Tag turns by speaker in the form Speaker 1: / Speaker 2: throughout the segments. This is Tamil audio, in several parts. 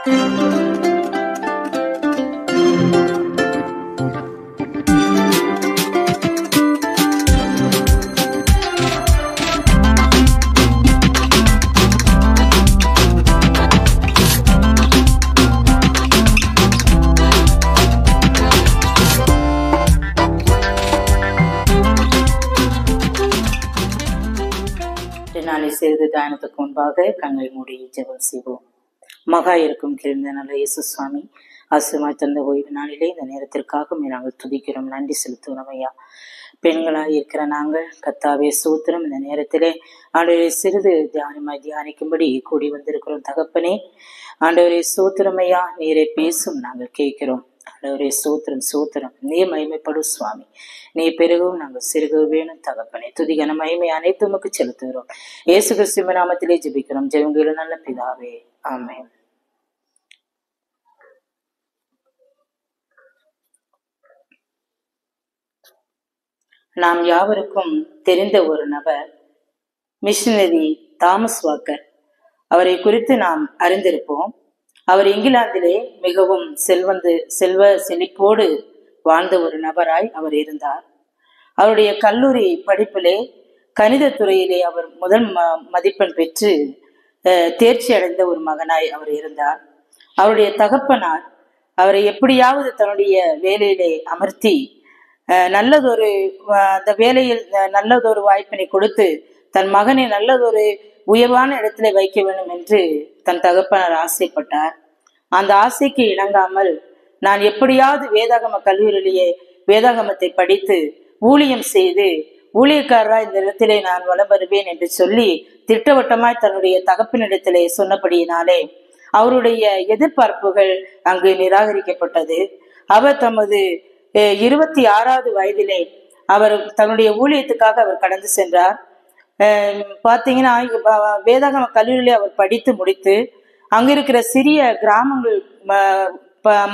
Speaker 1: சிறிது தியானத்துக்கு முன்பாக கண்களை மூடி ஜெபம் செய்வோம். மகா இருக்கும் கிருந்த நல்ல இயேசு சுவாமி, ஆசிரியமாய் தந்த ஓய்வு நாளிலே இந்த நேரத்திற்காக நாங்கள் துதிக்கிறோம், நன்றி செலுத்துகிறோம் ஐயா. பெண்களாய் இருக்கிற நாங்கள் கர்த்தாவே சூத்திரம் இந்த நேரத்திலே ஆண்டவரை சிறிது தியானிக்கும்படி கூடி வந்திருக்கிறோம் தகப்பனே. ஆண்டவரை சூத்திரம் ஐயா, நீரை பேசும் நாங்கள் கேட்கிறோம். ஆண்டவரே சூத்திரம் சூத்திரம், நீ மகிமைப்படும் சுவாமி, நீ பெருகவும் நாங்கள் சிறுக வேணும் தகப்பனே. துதிகன மகிமை அனைத்து உமக்கு செலுத்துகிறோம். இயேசு கிறிஸ்து நாமத்திலே ஜெபிக்கிறோம் ஜெபங்கள நல்ல பிதாவே, ஆமென். நாம் யாவருக்கும் தெரிந்த ஒரு நபர் மிஷனரி தாமஸ் வாக்கர். அவரை குறித்து நாம் அறிந்திருப்போம். அவர் இங்கிலாந்திலே மிகவும் செல்வ செழிப்போடு வாழ்ந்த ஒரு நபராய் அவர் இருந்தார். அவருடைய கல்லூரி படிப்பிலே கணித துறையிலே அவர் முதல் மதிப்பெண் பெற்று தேர்ச்சி அடைந்த ஒரு மகனாய் அவர் இருந்தார். அவருடைய தகப்பனார் அவரை எப்படியாவது தன்னுடைய வேலையிலே அமர்த்தி நல்லதொரு அந்த வேலையில் நல்லதொரு வாய்ப்பினை கொடுத்து தன் மகனை நல்லதொரு உயர்வான இடத்துல வைக்க வேண்டும் என்று தன் தகப்பனார் ஆசைப்பட்டார். அந்த ஆசைக்கு இணங்காமல் நான் எப்படியாவது வேதாகம கல்லூரியிலேயே வேதாகமத்தை படித்து ஊழியம் செய்து ஊழியக்காரராய் இந்த இடத்திலே நான் வலம் வருவேன் என்று சொல்லி திட்டவட்டமாய் தன்னுடைய தகப்பனிடத்திலே சொன்னபடியினாலே அவருடைய எதிர்பார்ப்புகள் அங்கு நிராகரிக்கப்பட்டது. அவர் தமது 26வது வயதிலே அவர் தன்னுடைய ஊழியத்துக்காக அவர் கடந்து சென்றார். பார்த்தீங்கன்னா வேதாகம கல்லூரியிலே அவர் படித்து முடித்து அங்க இருக்கிற சிறிய கிராமங்கள்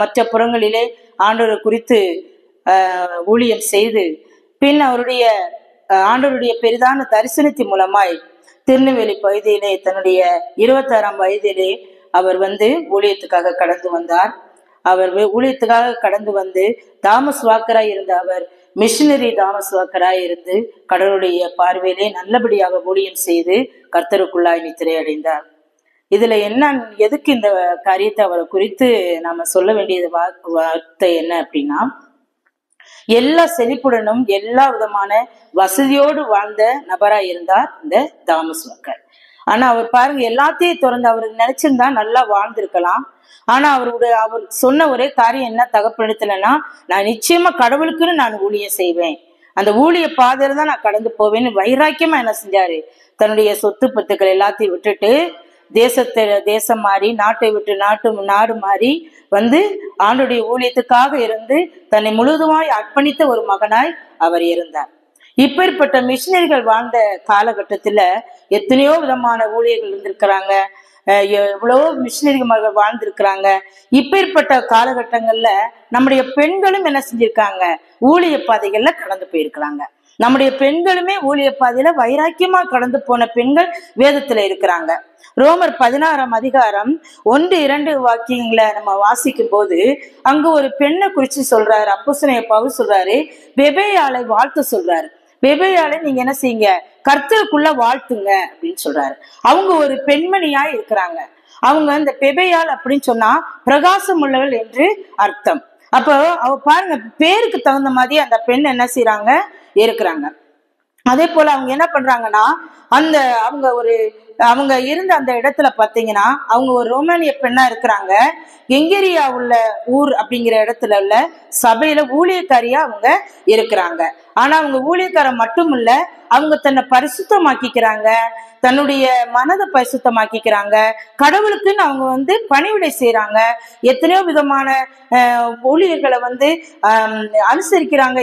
Speaker 1: மற்ற புறங்களிலே ஆண்டவர் குறித்து ஊழியம் செய்து பின் அவருடைய ஆண்டவருடைய பெரிதான தரிசனத்தின் மூலமாய் திருநெல்வேலி பகுதியிலே தன்னுடைய 26ஆம் வயதிலே அவர் ஊழியத்துக்காக கடந்து வந்தார். அவர் ஊழியத்துக்காக கடந்து வந்து தாமஸ் வாக்கராய் இருந்த அவர் மிஷனரி தாமஸ் வாக்கராய் இருந்து கடவுளுடைய பார்வையிலே நல்லபடியாக ஊழியம் செய்து கர்த்தருக்குள்ளாய் நித்திரை அடைந்தார். இதுல என்ன, எதுக்கு இந்த காரியத்தை அவரை குறித்து நாம சொல்ல வேண்டியது வார்த்தை என்ன அப்படின்னா, எல்லா செழிப்புடனும் எல்லா விதமான வசதியோடு வாழ்ந்த நபராய் இருந்தார் இந்த தாமஸ் வாக்கர். ஆனா அவர் பாருங்க, எல்லாத்தையும் திறந்து அவருக்கு நினைச்சிருந்தா நல்லா வாழ்ந்திருக்கலாம். ஆனா அவர் சொன்ன ஒரே காரியம் என்ன தகப்பனிடத்துலன்னா, நான் நிச்சயமா கடவுளுக்குன்னு நான் ஊழியம் செய்வேன், அந்த ஊழிய பாதையில தான் நான் கடந்து போவேன்னு வைராக்கியமா என்ன செஞ்சாரு, தன்னுடைய சொத்து பத்துக்கள் எல்லாத்தையும் விட்டுட்டு தேசம் மாறி நாட்டை விட்டு நாடு மாறி ஆண்டுடைய ஊழியத்துக்காக இருந்து தன்னை முழுதுமாய் அர்ப்பணித்த ஒரு மகனாய் அவர் இருந்தார். இப்பேற்பட்ட மிஷினரிகள் வாழ்ந்த காலகட்டத்துல எத்தனையோ விதமான ஊழியர்கள் இருந்திருக்கிறாங்க, எவ்வளவோ மிஷினரிகள் வாழ்ந்திருக்கிறாங்க. இப்பேற்பட்ட காலகட்டங்கள்ல நம்முடைய பெண்களும் என்ன செஞ்சிருக்காங்க, ஊழிய பாதைகள்ல கடந்து போயிருக்கிறாங்க. நம்முடைய பெண்களுமே ஊழிய பாதையில வைராக்கியமா கடந்து போன பெண்கள் வேதத்துல இருக்கிறாங்க. ரோமர் 16ஆம் அதிகாரம் 1-2 வாக்கியங்களை நம்ம வாசிக்கும் போது அங்கு ஒரு பெண்ணை குறிச்சு சொல்றாரு. அப்போஸ்தலனாகிய பவுல் சொல்றாரு, பெபேயாளை வாழ்த்து சொல்றாரு. பெபேயாளை நீங்க என்ன செய்யுங்க, கர்த்தருக்குள்ள வாழ்த்துங்க அப்படின்னு சொல்றாரு. அவங்க ஒரு பெண்மணியா இருக்கிறாங்க. அவங்க இந்த பெபேயாள் அப்படின்னு சொன்னா பிரகாசம் உள்ளவள் என்று அர்த்தம். அப்போ அவ பாருங்க, பேருக்கு தகுந்த மாதிரி அந்த பெண் என்ன செய்யறாங்க, இருக்கிறாங்க. அதே போல அவங்க என்ன பண்றாங்கன்னா, அவங்க இருந்த அந்த இடத்துல பாத்தீங்கன்னா அவங்க ஒரு ரோமானிய பெண்ணா இருக்கிறாங்க. கெங்கேரியா உள்ள ஊர் அப்படிங்கிற இடத்துல உள்ள சபையில ஊழியக்காரியா அவங்க இருக்கிறாங்க. ஆனா அவங்க ஊழியக்காரர் மட்டும் இல்ல, அவங்க தன்னை பரிசுத்தமாக்கிக்கிறாங்க, தன்னுடைய மனதை பரிசுத்தமாக்கிக்கிறாங்க, கடவுளுக்குன்னு அவங்க பணிவிடை செய்யறாங்க. எத்தனையோ விதமான ஊழியர்களை அனுசரிக்கிறாங்க.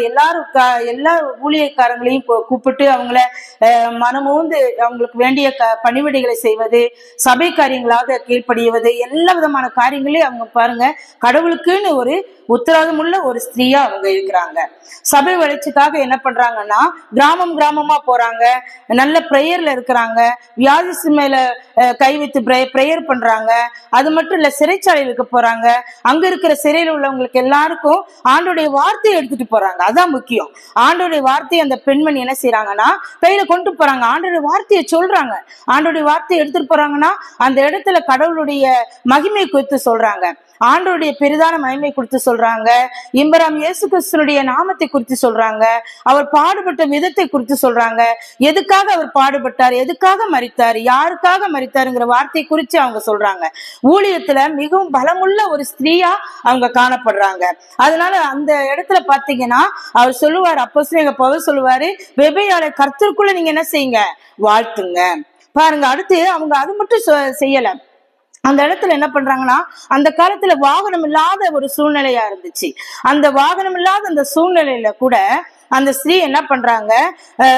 Speaker 1: எல்லா ஊழியக்காரங்களையும் கூப்பிட்டு அவங்கள மனமோந்து அவங்களுக்கு வேண்டிய பணிவிடைகளை செய்வது, சபை காரியங்களாக கீழ்ப்படிவது, எல்லா விதமான காரியங்களையும் அவங்க பாருங்க கடவுளுக்குன்னு ஒரு உத்தரவாதமுள்ள ஒரு ஸ்திரீயா அவங்க இருக்கிறாங்க. சபை வளர்ச்சிக்காக என்ன பண்றாங்கன்னா கிராமம் கிராமமா போறாங்க, நல்ல பிரேயர்ல இருக்கிறாங்க, வியாதிசு மேல கை வைத்து பிரேயர் பண்றாங்க. அது மட்டும் இல்ல, சிறைச்சாலைகளுக்கு போறாங்க, அங்க இருக்கிற சிறையில் உள்ளவங்களுக்கு எல்லாருக்கும் ஆண்டோடைய வார்த்தையை எடுத்துட்டு போறாங்க. அதான் முக்கியம். ஆண்டோடைய வார்த்தையை அந்த பெண்மணி என்ன செய்யறாங்கன்னா கையில கொண்டு போறாங்க, ஆண்டோடைய வார்த்தையை சொல்றாங்க. ஆண்டோடைய வார்த்தையை எடுத்துட்டு போறாங்கன்னா அந்த இடத்துல கடவுளுடைய மகிமை குறித்து சொல்றாங்க, ஆண்டோடைய பெரிதான மகிமை குறித்து சொல்றாங்க, இம்பராம் இயேசு கிறிஸ்துனுடைய நாமத்தை குறித்து சொல்றாங்க, அவர் பாடுபட்ட விதத்தை குறித்து சொல்றாங்க, எதுக்காக அவர் பாடுபட்டார், எதுக்காக மரித்தார், யாருக்காக மரித்தாருங்கிற வார்த்தை குறித்து அவங்க சொல்றாங்க. ஊழியத்துல மிகவும் பலமுள்ள ஒரு ஸ்திரீயா அவங்க காணப்படுறாங்க. அதனால அந்த இடத்துல பாத்தீங்கன்னா அவர் சொல்லுவார், அப்போஸ்தலனாகிய பவுல் சொல்லுவாரு, வெபையாளை கர்த்தருக்குள்ள நீங்க என்ன செய்யுங்க, வாழ்த்துங்க. பாருங்க, அடுத்து அவங்க அது மட்டும் செய்யல. அந்த இடத்துல என்ன பண்றாங்கன்னா, அந்த காலத்துல வாகனம் இல்லாத ஒரு சூழ்நிலையா இருந்துச்சு. அந்த வாகனம் இல்லாத அந்த சூழ்நிலையில கூட அந்த ஸ்திரீ என்ன பண்றாங்க,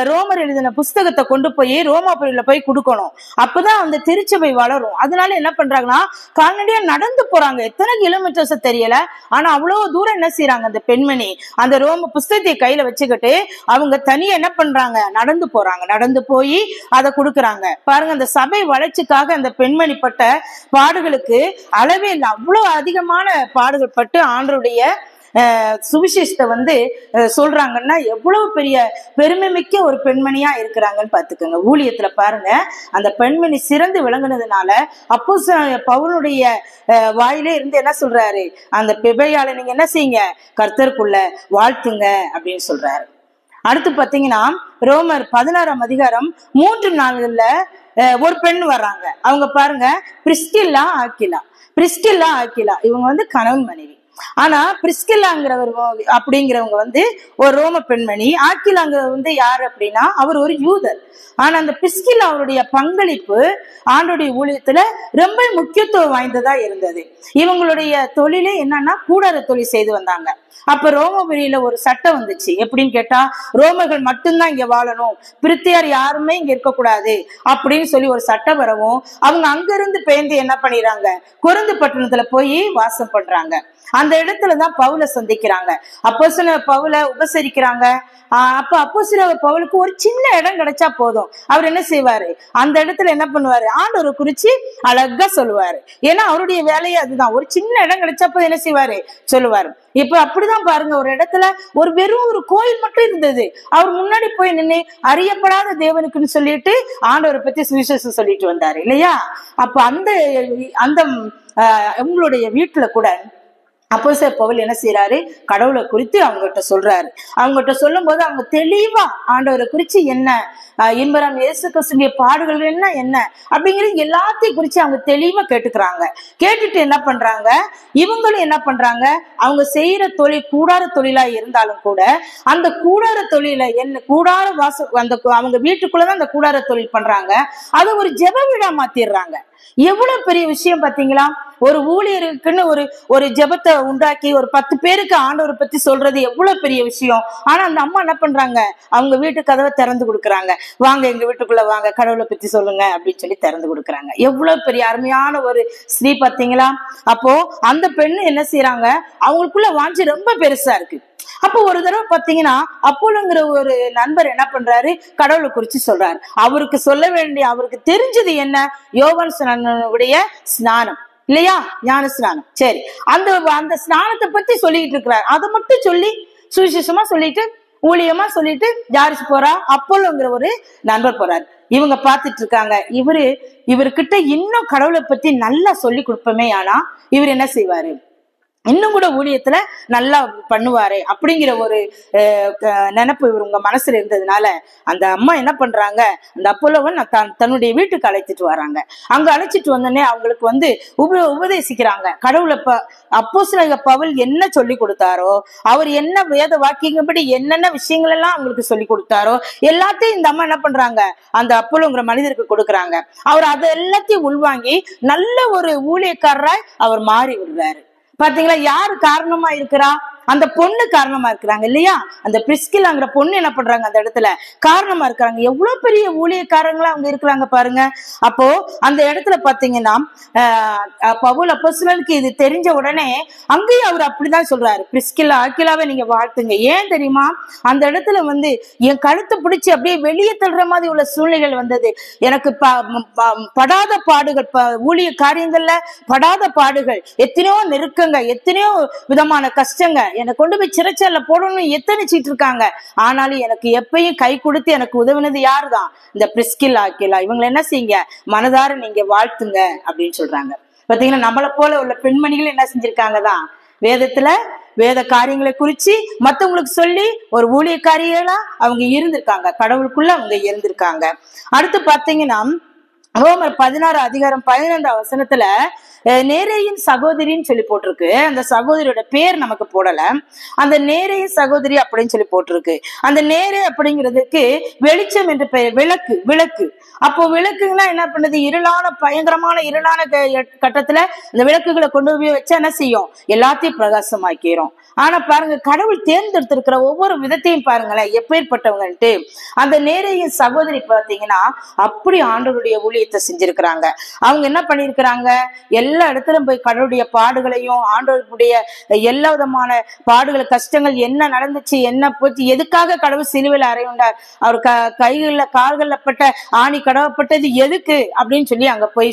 Speaker 1: ரோமர் எழுதின புஸ்தகத்தை கொண்டு போய் ரோமாபுரியில போய் கொடுக்கணும். அப்பதான் அந்த திருச்சபை வளரும். அதனால என்ன பண்றாங்கன்னா கால்நடையா நடந்து போறாங்க. எத்தனை கிலோமீட்டர்ஸ் தெரியல, ஆனா அவ்வளவு தூரம் என்ன செய்யறாங்க, அந்த பெண்மணி அந்த ரோம புஸ்தகத்தை கையில வச்சுக்கிட்டு அவங்க தனியா என்ன பண்றாங்க, நடந்து போறாங்க. நடந்து போய் அதை கொடுக்குறாங்க. பாருங்க, அந்த சபை வளர்ச்சிக்காக அந்த பெண்மணி பட்ட பாடுகளுக்கு அளவே இல்லை. அவ்வளவு அதிகமான பாடுகள் பட்டு ஆண்டவருடைய சுவிசேஷத்தை சொல்றாங்கன்னா எவ்வளவு பெரிய பெருமை மிக்க ஒரு பெண்மணியா இருக்கிறாங்கன்னு பாத்துக்கோங்க. ஊழியத்துல பாருங்க, அந்த பெண்மணி சிறந்து விளங்குனதுனால அப்போஸ்தலனாகிய பவுலுடைய வாயிலே இருந்து என்ன சொல்றாரு, அந்த பெபையாளை நீங்க என்ன செய்யுங்க, கர்த்தருக்குள்ள வாழ்த்துங்க அப்படின்னு சொல்றாரு. அடுத்து பாத்தீங்கன்னா ரோமர் 16ஆம் அதிகாரம் 3 நாள்கள்ல ஒரு பெண் வர்றாங்க. அவங்க பாருங்க, பிரிஸ்கில்லா ஆக்கிலா இவங்க கணவன் மனைவி. ஆனா பிரிஸ்கில்லாங்கிறவர் அப்படிங்கிறவங்க ஒரு ரோம பெண்மணி. ஆக்கிலாங்கிறவர் யாரு அப்படின்னா அவர் ஒரு யூதர். ஆனா அந்த பிரிஸ்கில்லா அவருடைய பங்களிப்பு ஆண்டோடைய ஊழியத்துல ரொம்ப முக்கியத்துவம் வாய்ந்ததா இருந்தது. இவங்களுடைய தொழிலே என்னன்னா கூடார தொழில் செய்து வந்தாங்க. அப்ப ரோமபுரியில ஒரு சட்டம் வந்துச்சு. எப்படின்னு கேட்டா, ரோமர்கள் மட்டும்தான் இங்க வாழணும், பிரித்தியார் யாருமே இங்க இருக்கக்கூடாது அப்படின்னு சொல்லி ஒரு சட்டம் வரவும் அவங்க அங்கிருந்து பெயர்ந்து என்ன பண்ணிடுறாங்க, கொரிந்து பட்டணத்துல போய் வாசம் பண்றாங்க. அந்த இடத்துலதான் பவுலை சந்திக்கிறாங்க. அப்போஸ்தலர் பவுலை உபசரிக்கிறாங்க. அப்ப அப்போஸ்தலர் பவுலுக்கு ஒரு சின்ன இடம் கிடைச்சா போதும், அவர் என்ன செய்வாரு, அந்த இடத்துல என்ன பண்ணுவாரு, ஆண்டவரை குறிச்சு அழகா சொல்லுவாரு. ஏன்னா அவருடைய வேலையே அதுதான். ஒரு சின்ன இடம் கிடைச்சப்போ என்ன செய்வாரு, சொல்லுவாரு. இப்ப அப்படிதான் பாருங்க, ஒரு இடத்துல வெறும் ஒரு கோயில் மட்டும் இருந்தது. அவர் முன்னாடி போய் நின்று அறியப்படாத தேவனுக்குன்னு சொல்லிட்டு ஆண்டவரை பத்தி சுவிசேஷம் சொல்லிட்டு வந்தாரு இல்லையா. அப்ப அந்த உங்களுடைய வீட்டுல கூட அப்போஸ்தலர் பவுல் என்ன செய்யறாரு, கடவுளை குறித்து அவங்ககிட்ட சொல்றாரு. அவங்ககிட்ட சொல்லும் போது அவங்க தெளிவா ஆண்டவரை குறிச்சு என்ன, இம்பராம் இயேசு கிறிஸ்துவின் பாடுகள் என்ன அப்படிங்கிறது எல்லாத்தையும் குறிச்சு அவங்க தெளிவா கேட்டுக்கிறாங்க. கேட்டுட்டு என்ன பண்றாங்க, இவங்களும் என்ன பண்றாங்க, அவங்க செய்யற தொழில் கூடார தொழிலா இருந்தாலும் கூட அந்த கூடார தொழில கூடார அந்த அவங்க வீட்டுக்குள்ளதான் அந்த கூடார தொழில் பண்றாங்க. அதை ஒரு ஜெப வீடா மாத்திடுறாங்க. எவ்வளவு பெரிய விஷயம் பாத்தீங்களா. ஒரு ஊழியருக்குன்னு ஒரு ஜெபத்தை உண்டாக்கி ஒரு 10 பேருக்கு ஆண்டவரை பத்தி சொல்றது எவ்வளவு பெரிய விஷயம். ஆனா அந்த அம்மா என்ன பண்றாங்க, அவங்க வீட்டு கதவை திறந்து கொடுக்குறாங்க. வாங்க எங்க வீட்டுக்குள்ள வாங்க, கடவுளை பத்தி சொல்லுங்க அப்படின்னு சொல்லி திறந்து கொடுக்குறாங்க. எவ்வளவு பெரிய அருமையான ஒரு ஸ்ரீ பாத்தீங்களா. அப்போ அந்த பெண்ணு என்ன செய்யறாங்க, அவங்களுக்குள்ள வாஞ்சி ரொம்ப பெருசா இருக்கு. அப்போ ஒரு தடவை பாத்தீங்கன்னா அப்போலோங்கிற ஒரு நண்பர் என்ன பண்றாரு, கடவுளை குறிச்சு சொல்றாரு. அவருக்கு சொல்ல வேண்டிய, அவருக்கு தெரிஞ்சது என்ன, யோவான் ஸ்நானனுடைய ஸ்நானம் இல்லையா, ஞான ஸ்நானம். சரி, அந்த ஸ்நானத்தை பத்தி சொல்லிட்டு இருக்கிறார். அதை மட்டும் சொல்லி சுவிசேஷமா சொல்லிட்டு ஊழியமா சொல்லிட்டு ஜாரிஸ் போறா, அப்போலோங்கிற ஒரு நண்பர் போறாரு. இவங்க பாத்துட்டு இருக்காங்க, இவர்கிட்ட இன்னும் கடவுளை பத்தி நல்லா சொல்லி கொடுப்போமே, ஆனா இவர் என்ன செய்வாரு, இன்னும் கூட ஊழியத்துல நல்லா பண்ணுவாரு அப்படிங்கிற ஒரு நினைப்பு இவங்க மனசுல இருந்ததுனால அந்த அம்மா என்ன பண்றாங்க, அந்த அப்போலோவன் தன்னுடைய வீட்டுக்கு அழைச்சிட்டு வராங்க. அங்க அழைச்சிட்டு வந்தோடனே அவங்களுக்கு உபதேசிக்கிறாங்க. கடவுளை அப்போஸ்தலனாகிய பவுல் என்ன சொல்லி கொடுத்தாரோ, அவர் என்ன வேத வாக்கியங்கப்படி என்னென்ன விஷயங்கள் எல்லாம் அவங்களுக்கு சொல்லி கொடுத்தாரோ எல்லாத்தையும் இந்த அம்மா என்ன பண்றாங்க, அந்த அப்போலோங்கிற மனிதருக்கு கொடுக்குறாங்க. அவர் அதை எல்லாத்தையும் உள்வாங்கி நல்ல ஒரு ஊழியக்காரராய் அவர் மாறி விடுறாரு. பாத்தீங்களா, யாரு காரணமா இருக்கிறா, அந்த பொண்ணு காரணமா இருக்கிறாங்க இல்லையா? அந்த பிரிஸ்கில்லாங்கிற பொண்ணு என்ன பண்றாங்க அந்த இடத்துல காரணமா இருக்கிறாங்க. எவ்வளவு பெரிய ஊழியக்காரங்களா அவங்க இருக்கிறாங்க பாருங்க. அப்போ அந்த இடத்துல பாத்தீங்கன்னா பவுல் அப்போஸ்தலனுக்கு இது தெரிஞ்ச உடனே அங்கேயும் அவர் அப்படிதான் சொல்றாரு, பிரிஸ்கில்லா ஆக்கிலாவை நீங்க வாழ்த்துங்க. ஏன் தெரியுமா? அந்த இடத்துல என் கழுத்தை பிடிச்சி அப்படியே வெளியே தள்ளுற மாதிரி உள்ள சூழ்நிலைகள் வந்தது. எனக்கு படாத பாடுகள், ஊழிய காரியங்கள்ல படாத பாடுகள், எத்தனையோ நெருக்கங்க, எத்தனையோ விதமான கஷ்டங்க, என்னை கொண்டு போய் சிறைச்சாலைல போடணும்னு எத்தனைச்சிட்டு இருக்காங்க. ஆனாலும் எனக்கு எப்பயும் கை கொடுத்து எனக்கு உதவினது யாருதான்? இந்த பிரிஸ்கில்லா ஆக்கிலா. இவங்களை என்ன செய்யுங்க, மனதார நீங்க வாழ்த்துங்க அப்படின்னு சொல்றாங்க. பாத்தீங்கன்னா நம்மளை போல உள்ள பெண்மணிகள் என்ன செஞ்சிருக்காங்கதான், வேதத்துல வேத காரியங்களை குறிச்சு மத்தவங்களுக்கு சொல்லி ஒரு ஊழியக்காரிகளா அவங்க இருந்திருக்காங்க, கடவுளுக்குள்ள அவங்க இருந்திருக்காங்க. அடுத்து பாத்தீங்கன்னா ரோமர் 16:15 நேரேயின் சகோதரின்னு சொல்லி போட்டிருக்கு. அந்த சகோதரியோட பேர் நமக்கு போடல. அந்த நேரேயின் சகோதரி அப்படின்னு சொல்லி போட்டிருக்கு. அந்த நேரே அப்படிங்கிறதுக்கு வெளிச்சம் என்று பெயர். விளக்கு, விளக்கு. அப்போ விளக்குன்னா என்ன பண்ணுது? இருளான, பயங்கரமான இருளான கட்டத்துல இந்த விளக்குகளை கொண்டு போய் வச்சா என்ன செய்யும்? எல்லாத்தையும் பிரகாசமாக்கிறோம். ஆனா பாருங்க, கடவுள் தேர்ந்தெடுத்திருக்கிற ஒவ்வொரு விதத்தையும் பாருங்களேன், எப்பேற்பட்டவங்கன்ட்டு. அந்த நேரேயின் சகோதரி பாத்தீங்கன்னா அப்படி ஆண்டவருடைய ஊழியத்தை செஞ்சிருக்கிறாங்க. அவங்க என்ன பண்ணிருக்கிறாங்க? எல்லா இடத்துலயும் போய் கடவுளுடைய பாடுகளையும், ஆண்டவருடைய எல்லா விதமான பாடுகள், கஷ்டங்கள் என்ன நடந்துச்சு, என்ன போச்சு, எதுக்காக கடவுள் சிலுவையில் அறையுண்டார், அவர் கைகள்ல கால்கள்ல பட்ட ஆணி கடவப்பட்டது எதுக்கு அப்படின்னு சொல்லி அங்க போய்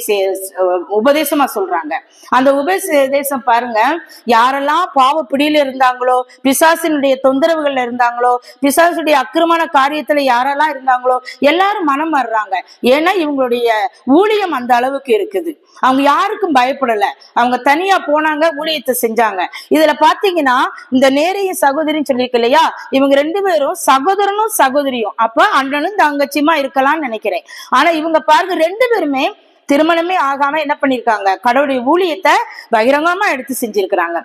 Speaker 1: உபதேசமா சொல்றாங்க. அந்த உபதேசம் பாருங்க, யாரெல்லாம் பாவ பிடியில இருந்தாங்களோ, பிசாசினுடைய தொந்தரவுகள்ல இருந்தாங்களோ, பிசாசுடைய அக்கிரமான காரியத்துல யாரெல்லாம் இருந்தாங்களோ எல்லாரும் மனம் மாறுறாங்க. ஏன்னா இவங்களுடைய ஊழியம் அந்த அளவுக்கு இருக்குது. அவங்க யாருக்கும் பயப்படல, அவங்க தனியா போனாங்க, ஊழியத்தை செஞ்சாங்க. இதுல பாத்தீங்கன்னா இந்த நேரையும் சகோதரின்னு சொல்லியிருக்கு இல்லையா, இவங்க 2 பேரும் சகோதரனும் சகோதரியும், அப்ப அண்ணனும் தங்கச்சியுமா இருக்கலாம்னு நினைக்கிறேன். ஆனா இவங்க பாருங்க 2 பேருமே திருமணமே ஆகாம என்ன பண்ணிருக்காங்க, கடவுளுடைய ஊழியத்தை பகிரங்கமா எடுத்து செஞ்சிருக்கிறாங்க.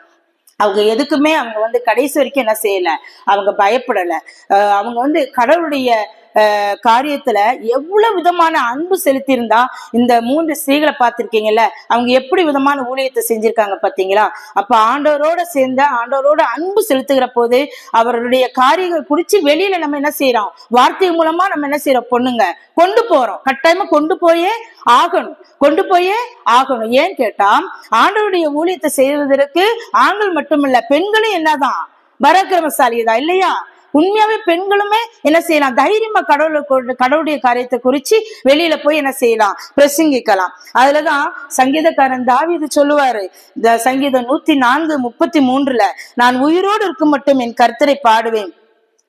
Speaker 1: அவங்க எதுக்குமே அவங்க கடைசி வரைக்கும் என்ன செய்யல, அவங்க பயப்படல. அவங்க கடவுளுடைய காரியத்துல எவ்வளவு விதமான அன்பு செலுத்தி இருந்தா, இந்த 3 ஸ்திரீகளை பார்த்திருக்கீங்கல்ல, அவங்க எப்படி விதமான ஊழியத்தை செஞ்சிருக்காங்க பாத்தீங்களா? அப்ப ஆண்டவரோட சேர்ந்த, ஆண்டவரோட அன்பு செலுத்துகிற போது அவருடைய காரியங்கள் குறிச்சு வெளியில நம்ம என்ன செய்யறோம், வார்த்தை மூலமா நம்ம என்ன செய்யறோம், பொண்ணுங்க கொண்டு போறோம். கட்டாயமா கொண்டு போயே ஆகணும், கொண்டு போயே ஆகணும். ஏன்னு கேட்டா ஆண்டவருடைய ஊழியத்தை செய்வதற்கு ஆண்கள் மட்டுமில்ல, பெண்களும் என்னதான் பராக்கிரமசாலிதான் இல்லையா? உண்மையாவே பெண்களுமே என்ன செய்யலாம், தைரியமா கடவுளுடைய காரியத்தை குறிச்சு வெளியில போய் என்ன செய்யலாம், பிரசங்கிக்கலாம். அதுலதான் சங்கீதக்காரன் தாவீது சொல்லுவாரு, இந்த சங்கீதம் 104:33 நான் உயிரோடு இருக்கும் மட்டும் என் கர்த்தரை பாடுவேன்,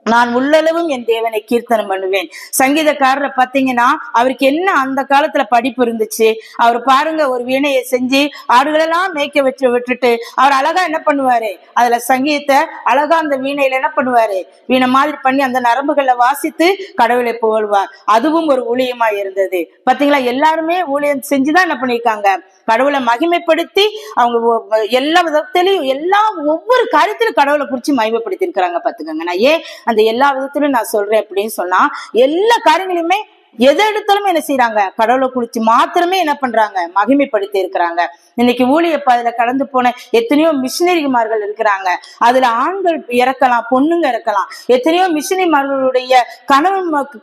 Speaker 1: நான் உள்ளளவும் என் தேவனை கீர்த்தனம் பண்ணுவேன். சங்கீதக்காரரை பாத்தீங்கன்னா அவருக்கு என்ன அந்த காலத்துல படிப்பு இருந்துச்சு? அவர் பாருங்க, ஒரு வீணையை செஞ்சு ஆடுகளெல்லாம் மேய்க்க வச்சு விட்டுட்டு அவர் அழகா என்ன பண்ணுவாரு, அதுல சங்கீதத்தை அழகா அந்த வீணையில என்ன பண்ணுவாரு, வீணை மாதிரி பண்ணி அந்த நரம்புகளை வாசித்து கடவுளை புகழ்வார். அதுவும் ஒரு ஊழியமா இருந்தது பாத்தீங்களா? எல்லாருமே ஊழியம் செஞ்சுதான் என்ன பண்ணிருக்காங்க, கடவுளை மகிமைப்படுத்தி அவங்க எல்லா விதத்திலையும் ஒவ்வொரு காரியத்திலும் கடவுளை குறிச்சு மகிமைப்படுத்தி இருக்கிறாங்க பாத்துக்கோங்க. நான் ஏன் அந்த எல்லா விதத்திலும் நான் சொல்றேன் அப்படின்னு சொன்னா, எல்லா காரியங்களையுமே எதை எடுத்தாலுமே என்ன செய்யறாங்க, கடவுளை குறிச்சு மாத்திரமே என்ன பண்றாங்க, மகிமைப்படுத்தி இருக்கிறாங்க. இன்னைக்கு ஊழிய பாதையில கடந்து போன எத்தனையோ மிஷினரிமார்கள் இருக்கிறாங்க. அதுல ஆண்கள் இறக்கலாம், பொண்ணுங்க இறக்கலாம், எத்தனையோ மிஷினரிமார்களுடைய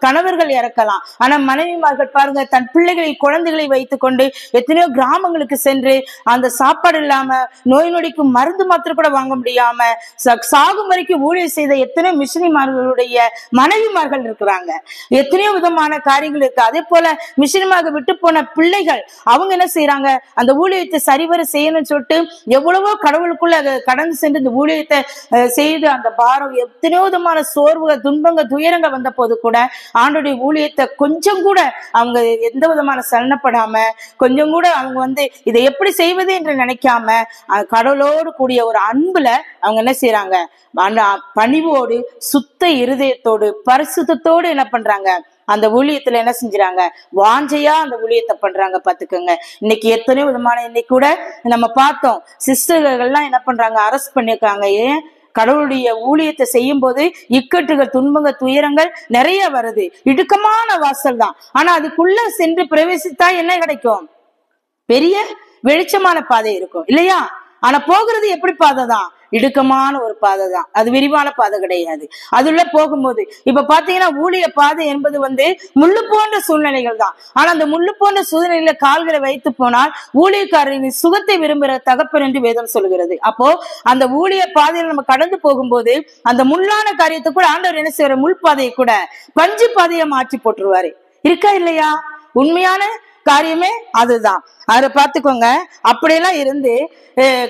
Speaker 1: கணவர்கள் இறக்கலாம். ஆனா மனைவிமார்கள் பாருங்க, தன் பிள்ளைகளை, குழந்தைகளை வைத்துக் கொண்டு எத்தனையோ கிராமங்களுக்கு சென்று அந்த சாப்பாடு இல்லாம, நோய் நொடிக்கு மருந்து மாத்திரம் கூட வாங்க முடியாம சாகும் வரைக்கும் ஊழியர் செய்த எத்தனையோ மிஷினரிமார்களுடைய மனைவிமார்கள் இருக்கிறாங்க. எத்தனையோ விதமான காரியங்கள் இருக்கு. அதே போல மிஷினரிமாக விட்டு போன பிள்ளைகள் அவங்க என்ன செய்யறாங்க, அந்த ஊழியத்தை சரிவர செய்யணும்னு சொல்லிட்டு எவ்வளவோ கடவுளுக்குள்ள கடந்து சென்று இந்த ஊழியத்தை செய்து அந்த பாரம், எத்தனையோ விதமான சோர்வுகள், துன்பங்கள், துயரங்கள் வந்த போது கூட ஆண்டோடைய ஊழியத்தை கொஞ்சம் கூட அவங்க எந்த விதமான சலனப்படாம, கொஞ்சம் கூட அவங்க இதை எப்படி செய்வது என்று நினைக்காம கடவுளோடு கூடிய ஒரு அன்புல அவங்க என்ன செய்யறாங்க, பணிவோடு, சுத்த இருதயத்தோடு, பரிசுத்தத்தோடு என்ன பண்றாங்க, அந்த ஊழியத்துல என்ன செஞ்சுறாங்க, வாஞ்சையா அந்த ஊழியத்தை பண்றாங்க பாத்துக்கோங்க. இன்னைக்கு எத்தனையோ விதமான, இன்னைக்கு கூட நம்ம பார்த்தோம், சிஸ்டர்கள்லாம் என்ன பண்றாங்க, அரெஸ்ட் பண்ணிருக்காங்க. ஏன்? கடவுளுடைய ஊழியத்தை செய்யும் போது இக்கட்டுகள், துன்பங்கள், துயரங்கள் நிறைய வருது. இடுக்கமான வாசல் தான், ஆனா அதுக்குள்ள சென்று பிரவேசித்தா என்ன கிடைக்கும், பெரிய வெளிச்சமான பாதை இருக்கும் இல்லையா? ஆனா போகிறது எப்படி பாதை தான், இடுக்கமான ஒரு பாதை தான், அது விரிவான பாதை கிடையாது. அதுல போகும்போது இப்ப பாத்தீங்கன்னா ஊழிய பாதை என்பது முள்ளு போன்ற சூழ்நிலைகள் தான். ஆனா அந்த முள்ளு போன்ற சூழ்நிலையில கால்களை வைத்து போனால் ஊழியக்காரரின் சுகத்தை விரும்புகிற தகப்பன் என்று வேதம் சொல்கிறது. அப்போ அந்த ஊழிய பாதையில் நம்ம கடந்து போகும்போது அந்த முள்ளான காரியத்தை கூட ஆண்டவர் என்ன செய்வார், முள் பாதையை கூட பஞ்சு பாதையை மாற்றி போட்டுருவாரு. இருக்கா இல்லையா? உண்மையான காரியமே அதுதான். அதை பார்த்துக்கோங்க. அப்படியெல்லாம் இருந்து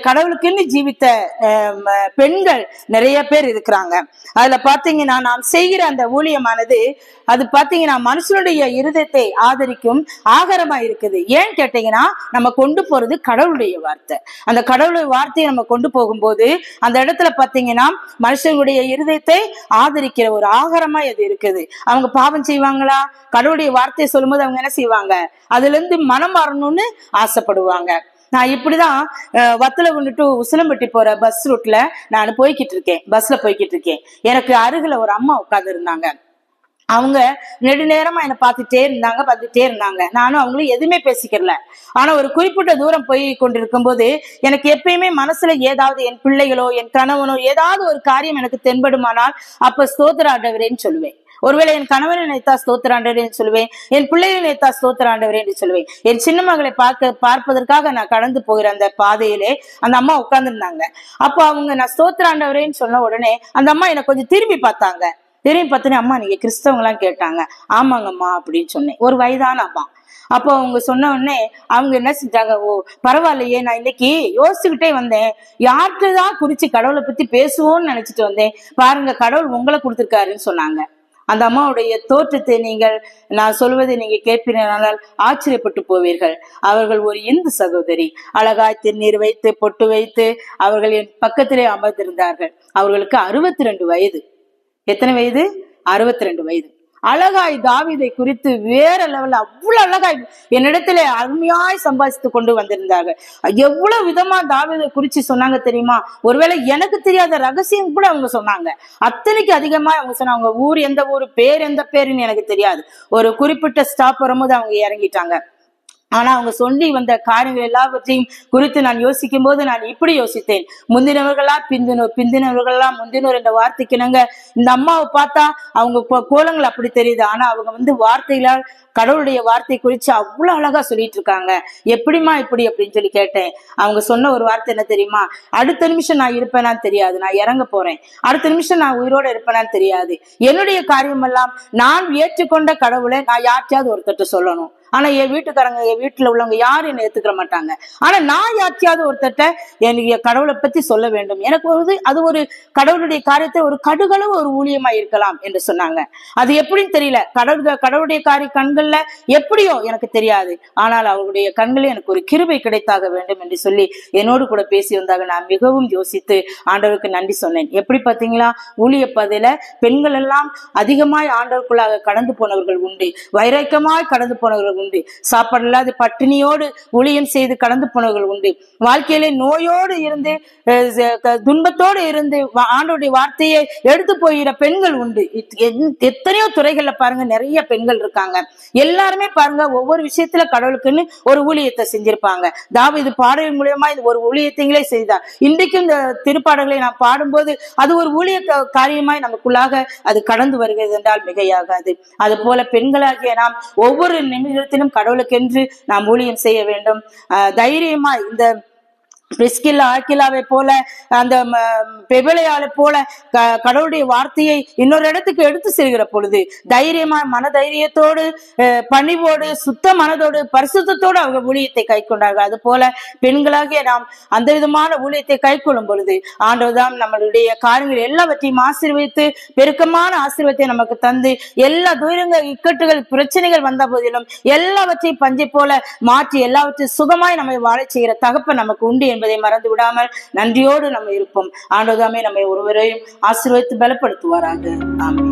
Speaker 1: கடவுளுக்குன்னு ஜீவித்த பெண்கள் நிறைய பேர் இருக்கிறாங்க. அதுல பாத்தீங்கன்னா நாம் செய்கிற அந்த ஊழியமானது அது பாத்தீங்கன்னா மனுஷனுடைய இருதயத்தை ஆதரிக்கும் ஆகாரமா இருக்குது. ஏன்னு கேட்டீங்கன்னா நம்ம கொண்டு போறது கடவுளுடைய வார்த்தை. அந்த கடவுளுடைய வார்த்தையை நம்ம கொண்டு போகும்போது அந்த இடத்துல பாத்தீங்கன்னா மனுஷனுடைய இருதயத்தை ஆதரிக்கிற ஒரு ஆகாரமா அது இருக்குது. அவங்க பாவம் செய்வாங்களா? கடவுளுடைய வார்த்தையை சொல்லும்போது அவங்க என்ன செய்வாங்க, அதுல இருந்து மனம் மாறணும்னு ஆசைப்படுவாங்க. நான் இப்படிதான் வத்தலகுண்டு டு உசிலம்பட்டி போற பஸ் ரூட்ல நான் போய்கிட்டு இருக்கேன். பஸ்ல போய்கிட்டு இருக்கேன். எனக்கு அருகில ஒரு அம்மா உட்கார்ந்து இருந்தாங்க. அவங்க நெடுநேரமா என்னை பார்த்துட்டே இருந்தாங்க. நானும் அவங்களும் எதுவுமே பேசிக்கிறல. ஆனா ஒரு குறிப்பிட்ட தூரம் போய் கொண்டிருக்கும் போது எனக்கு எப்பயுமே மனசுல ஏதாவது என் பிள்ளைகளோ என் கணவனோ ஏதாவது ஒரு காரியம் எனக்கு தென்படுமானால் அப்ப ஸ்தோத்திர ஆண்டவரேன்னு சொல்லுவேன். ஒருவேளை என் கணவனை நினைத்தா ஸ்தோத்திர ஆண்டவரே என்று சொல்லுவேன், என் பிள்ளைகளை நினைத்தா ஸ்தோத்திர ஆண்டவரே என்று சொல்லுவேன். என் சின்ன மகளை பார்ப்பதற்காக நான் கடந்து போகிற அந்த பாதையிலே அந்த அம்மா உட்கார்ந்து இருந்தாங்க. அப்போ அவங்க நான் ஸ்தோத்திர ஆண்டவரேன்னு சொன்ன உடனே அந்த அம்மா என்னை கொஞ்சம் திரும்பி பார்த்தாங்க. திரும்பி பார்த்தோன்னே அம்மா நீங்க கிறிஸ்தவங்களாம் கேட்டாங்க. ஆமாங்கம்மா அப்படின்னு சொன்னேன். ஒரு வயதான அம்மா. அப்போ அவங்க சொன்ன உடனே அவங்க என்ன செஞ்சாங்க, ஓ பரவாயில்லையே, நான் இன்னைக்கு யோசிச்சுக்கிட்டே வந்தேன், யார்கிட்டதான் குறிச்சு கடவுளை பத்தி பேசுவோம்னு நினைச்சிட்டு வந்தேன், பாருங்க கடவுள் உங்களை கொடுத்திருக்காருன்னு சொன்னாங்க. அந்த அம்மாவுடைய தோற்றத்தை நான் சொல்வதை நீங்க கேட்பீர்கள், ஆச்சரியப்பட்டு போவீர்கள். அவர்கள் ஒரு இந்து சகோதரி, அழகாய் திருநீர் வைத்து பொட்டு வைத்து அவர்கள் என் பக்கத்திலே அமர்ந்திருந்தார்கள். அவர்களுக்கு 62 வயது. எத்தனை வயது? 62 வயது. அழகாய் தாவீதை குறித்து வேற லெவல்ல அவ்வளவு அழகாய் என்னிடத்துல அருமையாய் சம்பாதித்து கொண்டு வந்திருந்தார்கள். எவ்வளவு விதமா தாவீதை குறிச்சு சொன்னாங்க தெரியுமா? ஒருவேளை எனக்கு தெரியாத ரகசியம் கூட அவங்க சொன்னாங்க. அத்தனைக்கு அதிகமா அவங்க சொன்னாங்க. ஊர் எந்த ஊரு, பேர் எந்த பேருன்னு எனக்கு தெரியாது. ஒரு குறிப்பிட்ட ஸ்டாப் வரும்போது அவங்க இறங்கிட்டாங்க. ஆனா அவங்க சொல்லி வந்த காரியங்கள் எல்லாவற்றையும் குறித்து நான் யோசிக்கும் போது நான் இப்படி யோசித்தேன், முந்தினவர்களா பிந்தினோர், பிந்தினவர்களா முந்தினோர் என்ற வார்த்தைக்கு இந்த அம்மாவை பார்த்தா அவங்க கோலங்கள் அப்படி தெரியுது. ஆனா அவங்க வார்த்தைகளால் கடவுளுடைய வார்த்தை குறிச்சு அவ்வளவு அழகா சொல்லிட்டு இருக்காங்க. எப்படிமா இப்படி அப்படின்னு சொல்லி கேட்டேன். அவங்க சொன்ன ஒரு வார்த்தை என்ன தெரியுமா? அடுத்த நிமிஷம் நான் இருப்பேனான்னு தெரியாது, நான் இறங்க போறேன். அடுத்த நிமிஷம் நான் உயிரோட இருப்பேனான்னு தெரியாது. என்னுடைய காரியம் எல்லாம் நான் ஏற்றுக்கொண்ட கடவுளை நான் யார்ட்டையாவது ஒருத்தட்ட சொல்லணும். ஆனா என் வீட்டுக்காரங்க, என் வீட்டுல உள்ளவங்க யாரும் என்ன ஏத்துக்கிற மாட்டாங்க. ஆனா நான் யார்ட்டையாவது ஒருத்தட்ட எனக்கு கடவுளை பத்தி சொல்ல வேண்டும். எனக்கு அது ஒரு கடவுளுடைய காரியத்தை ஒரு கடுகளவு ஒரு ஊழியமா இருக்கலாம் என்று சொன்னாங்க. அது எப்படின்னு தெரியல, கடவுளுடைய கண்கள்ல எப்படியோ எனக்கு தெரியாது. ஆனால் அவருடைய கண்களில் எனக்கு ஒரு கிருபை கிடைத்தாக வேண்டும் என்று சொல்லி என்னோடு கூட பேசி வந்தாங்க. நான் மிகவும் யோசித்து ஆண்டவருக்கு நன்றி சொன்னேன். எப்படி பாத்தீங்களா? ஊழிய பாதையில பெண்கள் எல்லாம் அதிகமாய் ஆண்டவருக்குள்ளாக கடந்து போனவர்கள் உண்டு, வைராக்கியமாய் கடந்து போனவர்கள் உண்டு, சாப்பாடு இல்லாத பட்டினியோடு ஊழியம் செய்து கடந்து போனவர்கள் உண்டு, வாழ்க்கையிலே நோயோடு இருந்து துன்பத்தோடு இருந்து ஆண்டவருடைய வார்த்தையை எடுத்து போகிற பெண்கள் உண்டு. எத்தனையோ துறைகள்ல பாருங்க நிறைய பெண்கள் இருக்காங்க. எல்லாருமே பாருங்க ஒவ்வொரு விஷயத்துல கடவுளுக்குன்னு ஒரு ஊழியத்தை செஞ்சிருப்பாங்க. தாவீது பாடல் மூலியமா இது ஒரு ஊழியத்தைங்களே செய்தார். இன்றைக்கும் இந்த திருப்பாடல்களை நாம் பாடும்போது அது ஒரு ஊழிய காரியமாய் நமக்குள்ளாக அது கடந்து வருகிறது என்றால் மிகையாகாது. அது போல பெண்களாகிய நாம் ஒவ்வொரு நிமிடத்திலும் கடவுளுக்கென்று நாம் ஊழியம் செய்ய வேண்டும். தைரியமாய் இந்த பிரிஸ்கில்லா ஆக்கிலாவை போல அந்த பெபலையாளை போல கடவுளுடைய வார்த்தையை இன்னொரு இடத்துக்கு எடுத்து செல்கிற பொழுது தைரியமா மன தைரியத்தோடு பணிவோடு சுத்த மனதோடு பரிசுத்தத்தோடு அவங்க ஊழியத்தை கை கொண்டார்கள். அது போல பெண்களாகிய நாம் அந்த விதமான ஊழியத்தை கை கொள்ளும் பொழுது ஆண்டவர்தான் நம்மளுடைய காரியங்கள் எல்லாவற்றையும் ஆசீர்வதித்து பெருக்கமான ஆசீர்வாதத்தை நமக்கு தந்து எல்லா துயரங்கள் இக்கட்டுகள் பிரச்சனைகள் வந்த போதிலும் எல்லாவற்றையும் பஞ்சை போல மாற்றி எல்லாவற்றையும் சுகமாய் நம்மை வாழச் செய்கிற தகப்பன் நமக்கு உண்டு என்பதை மறந்து விடாமல் நன்றியோடு நம்ம இருப்போம். ஆண்டவர்தாமே நம்மை ஒருவரையும் ஆசீர்வதித்து பலப்படுத்துவாராக. ஆமென்.